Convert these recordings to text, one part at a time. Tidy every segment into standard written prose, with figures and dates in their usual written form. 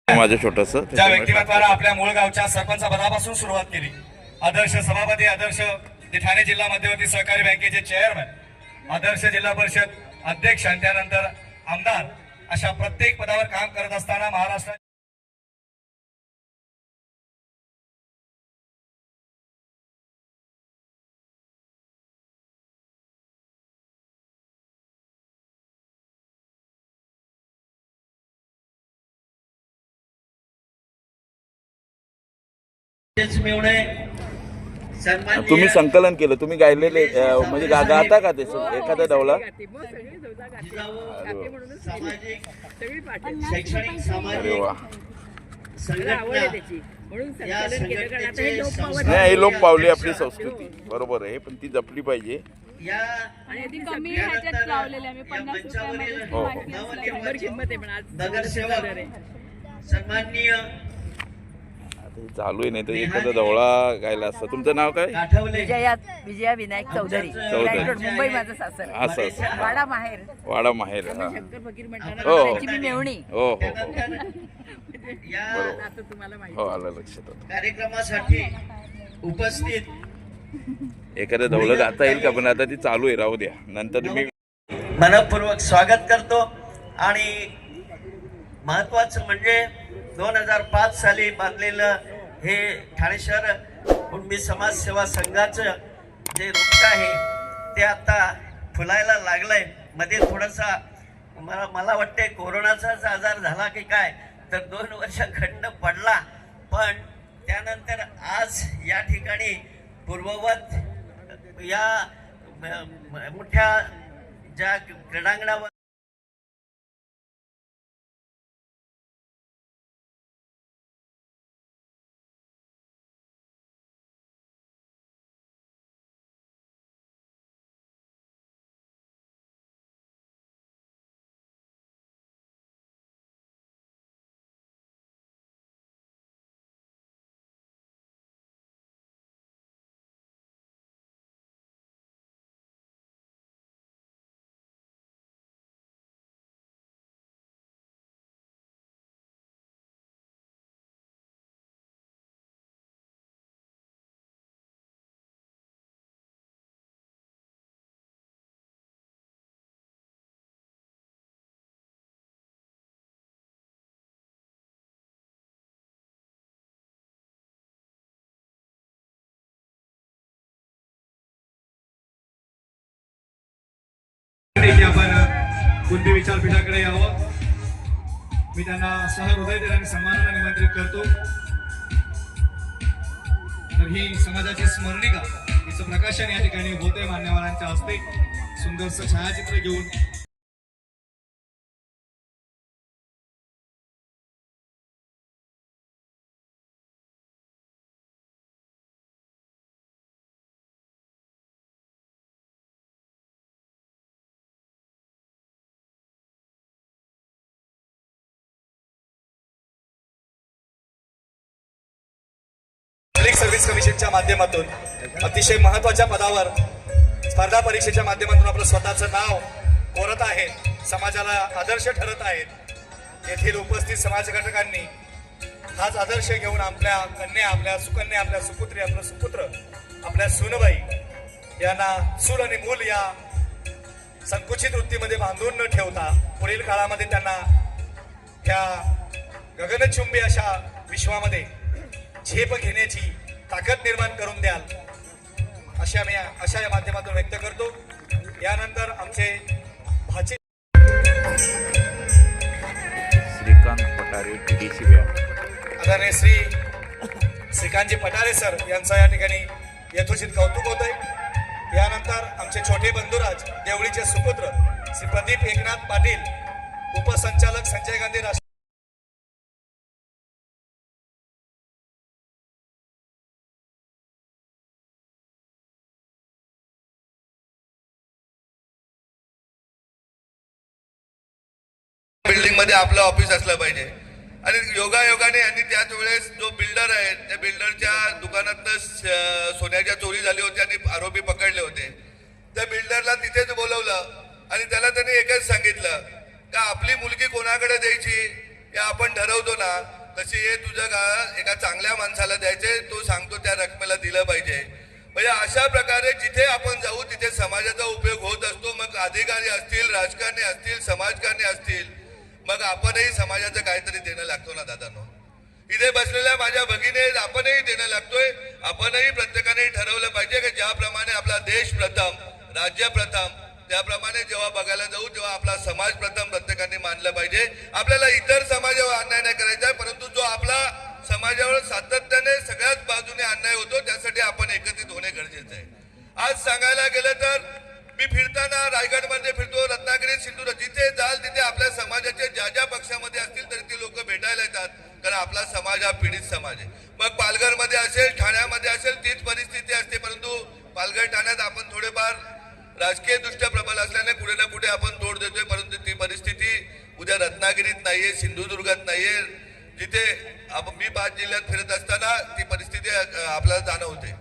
माझं छोटस ज्या व्यक्तिमत्वाला आपल्या मूळ गावच्या सरपंच पदापासून सुरुवात केली, आदर्श सभापती, आदर्श ठाणे जिल्हा मध्यवर्ती सहकारी बँकेचे चेअरमन, आदर्श जिल्हा परिषद अध्यक्ष आणि त्यानंतर आमदार, अशा प्रत्येक पदावर काम करत असताना महाराष्ट्र तुम्ही संकलन केलं, तुम्ही गायलेले म्हणजे गाता का ते एखादा डवला? अरे वा, नाही हे लोप पावली आपली संस्कृती, बरोबर आहे, पण ती जपली पाहिजे. सन्माननीय चालू आहे, नाही तर एखादा डवळा गायला असतं. तुमचं नाव काय? विजया विनायक चौधरी, मुंबई माझं सासर. असं वाडा माहेर. वाडा माहेर. शंकर फकीर म्हणतात हो त्याची मी मेवणी. हो हो आता तुम्हाला माहिती. हो, आलं लक्षात. कार्यक्रमासाठी उपस्थित एखादं डवळं गाता येईल का? पण आता ती चालू आहे, राहू द्या, नंतर मी मनपूर्वक स्वागत करतो. आणि महत्वाचं म्हणजे 2005 साली बांधलेलं हे ठाणे शहर कुणबी समाज सेवा संघाचं जे वृक्ष आहे ते आता फुलायला लागलंय. मध्ये थोडासा मला वाटते कोरोनाचाच आजार झाला की काय, तर 2 वर्ष खंड पडला, पण त्यानंतर आज या ठिकाणी पूर्ववत या मोठ्या ज्या क्रीडांगणावर आपण कुणबी विचारपीठाकडे यावं, मी त्यांना सहृदय आणि सन्मानाने निमंत्रित करतो. तर ही समाजाची स्मरणिका, हिचं प्रकाशन या ठिकाणी होते मान्यवरांच्या हस्ते. सुंदरसं छायाचित्र घेऊन पब्लिक सर्व्हिस कमिशनच्या माध्यमातून अतिशय महत्वाच्या पदावर स्पर्धा परीक्षेच्या माध्यमातून आपलं स्वतःचं नाव कोरत आहेत, समाजाला आदर्श ठरत आहेत. येथील उपस्थित समाज घटकांनी हाच आदर्श घेऊन आपल्या कन्या, आपल्या सुकन्या, आपल्या सुपुत्री, आपलं सुपुत्र, आपल्या सुनबाई यांना चूल आणि मूल या संकुचित वृत्तीमध्ये बांधून न ठेवता पुढील काळामध्ये त्यांना त्या गगनचुंबी अशा विश्वामध्ये झेप घेण्याची ताकद निर्माण करून द्याल, अशा या माध्यमातून व्यक्त करतो. यानंतर आमचे भाचे श्रीकांत पटारे, TDC बँक, आदरणीय श्रीकांतजी पटारे सर यांचा या ठिकाणी यथोचित कौतुक होत आहे. यानंतर आमचे छोटे बंधुराज, देवळीचे सुपुत्र श्री प्रदीप एकनाथ पाटील, उपसंचालक संजय गांधी राष्ट्रीय बिल्डिंग मध्ये आपलं ऑफिस असलं पाहिजे. आणि योगायोगाने यांनी त्याच वेळेस जो बिल्डर आहे त्या बिल्डरच्या दुकानात सोन्याच्या चोरी झाली होती आणि आरोपी पकडले होते. त्या बिल्डरला तिथेच बोलवलं आणि त्याला त्यांनी एकच सांगितलं का आपली मुलगी कोणाकडे द्यायची, हे आपण ठरवतो ना, तशी हे तुझं का एका चांगल्या माणसाला द्यायचे, तो सांगतो त्या रकमेला दिलं पाहिजे. म्हणजे अशा प्रकारे जिथे आपण जाऊ तिथे समाजाचा उपयोग होत असतो. मग अधिकारी असतील, राजकारणी असतील, समाजकारणी असतील, मग आपणही समाजाचं काहीतरी देणं लागतो ना दादांनो. इथे बसलेल्या माझ्या भगिनी आपणही देणं लागतोय. आपणही प्रत्येकाने ठरवलं पाहिजे की ज्याप्रमाणे आपला देश प्रथम, राज्य प्रथम, त्याप्रमाणे जेव्हा बघायला जाऊ तेव्हा आपला समाज प्रथम प्रत्येकाने मानलं पाहिजे. आपल्याला इतर समाजावर अन्याय नाही करायचा आहे, परंतु जो आपला समाजावर सातत्याने सगळ्याच बाजूने अन्याय होतो त्यासाठी आपण एकत्रित होणे गरजेचं आहे. आज सांगायला गेलं तर मी फिरताना रायगडमध्ये फिरतो, रत्नागिरी, सिंधुदुर्ग, जिथे जाल तिथे आपल्या समाजाचे ज्या ज्या पक्षामध्ये असतील तरी ती लोक भेटायला येतात, कारण आपला समाज हा पीडित समाज आहे. मग पालघरमध्ये असेल, ठाण्यामध्ये असेल, तीच परिस्थिती असते. परंतु पालघर, ठाण्यात आपण थोडेफार राजकीय दृष्ट्या प्रबल असल्याने कुठे ना कुठे आपण तोड देतोय, परंतु ती परिस्थिती उद्या रत्नागिरीत नाहीये, सिंधुदुर्गात नाहीये, जिथे मी 5 जिल्ह्यात फिरत असताना ती परिस्थिती आपल्याला जाणवते.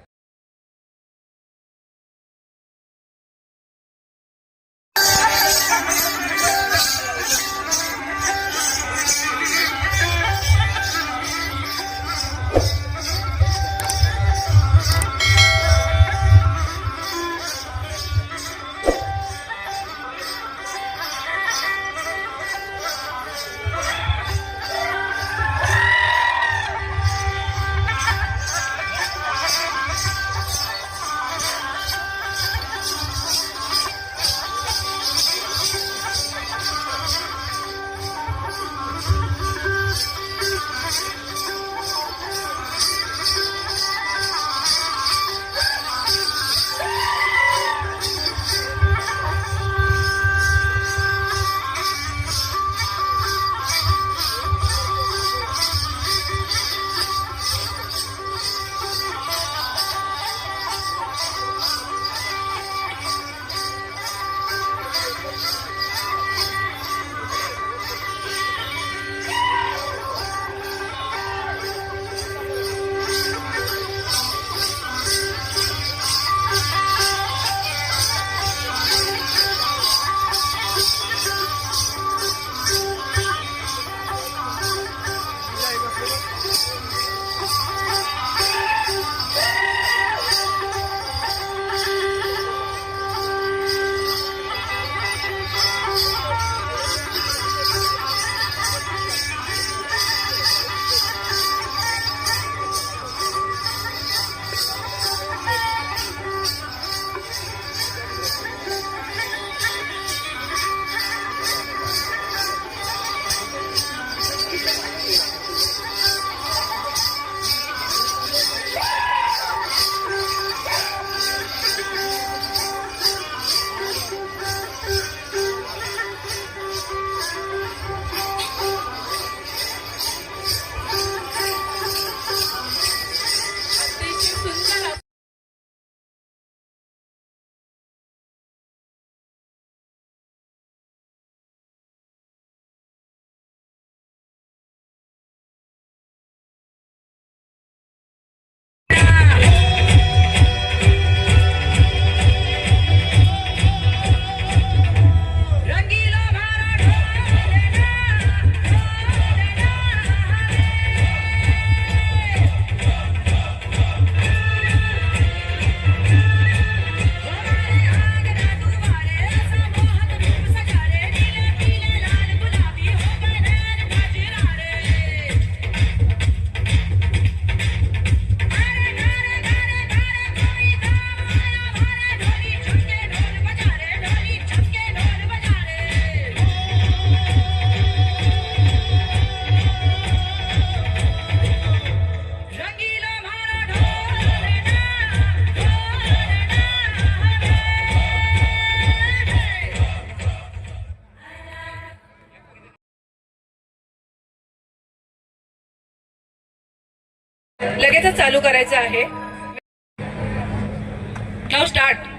लगेचच चालू करायचं आहे. Now start.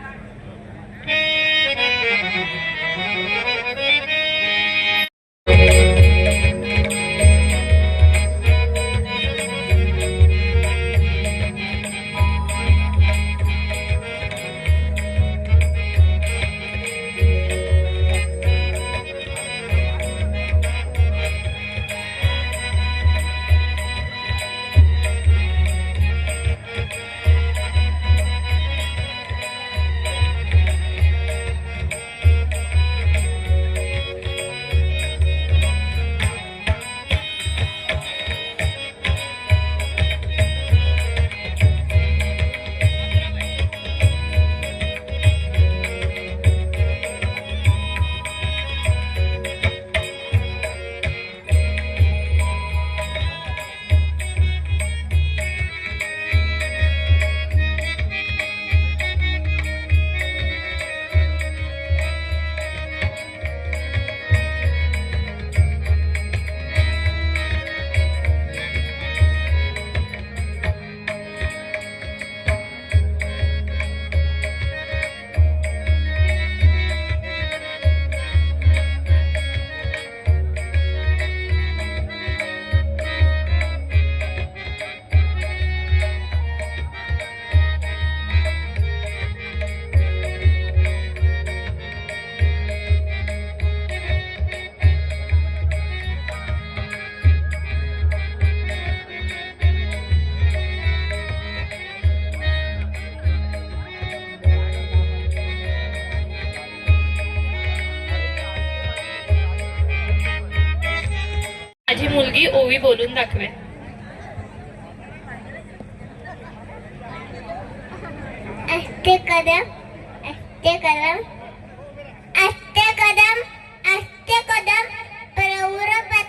मी बोलून दाखवेन. अस्ते कदम अस्ते कदम अस्ते कदम अस्ते कदम प्रवृत्त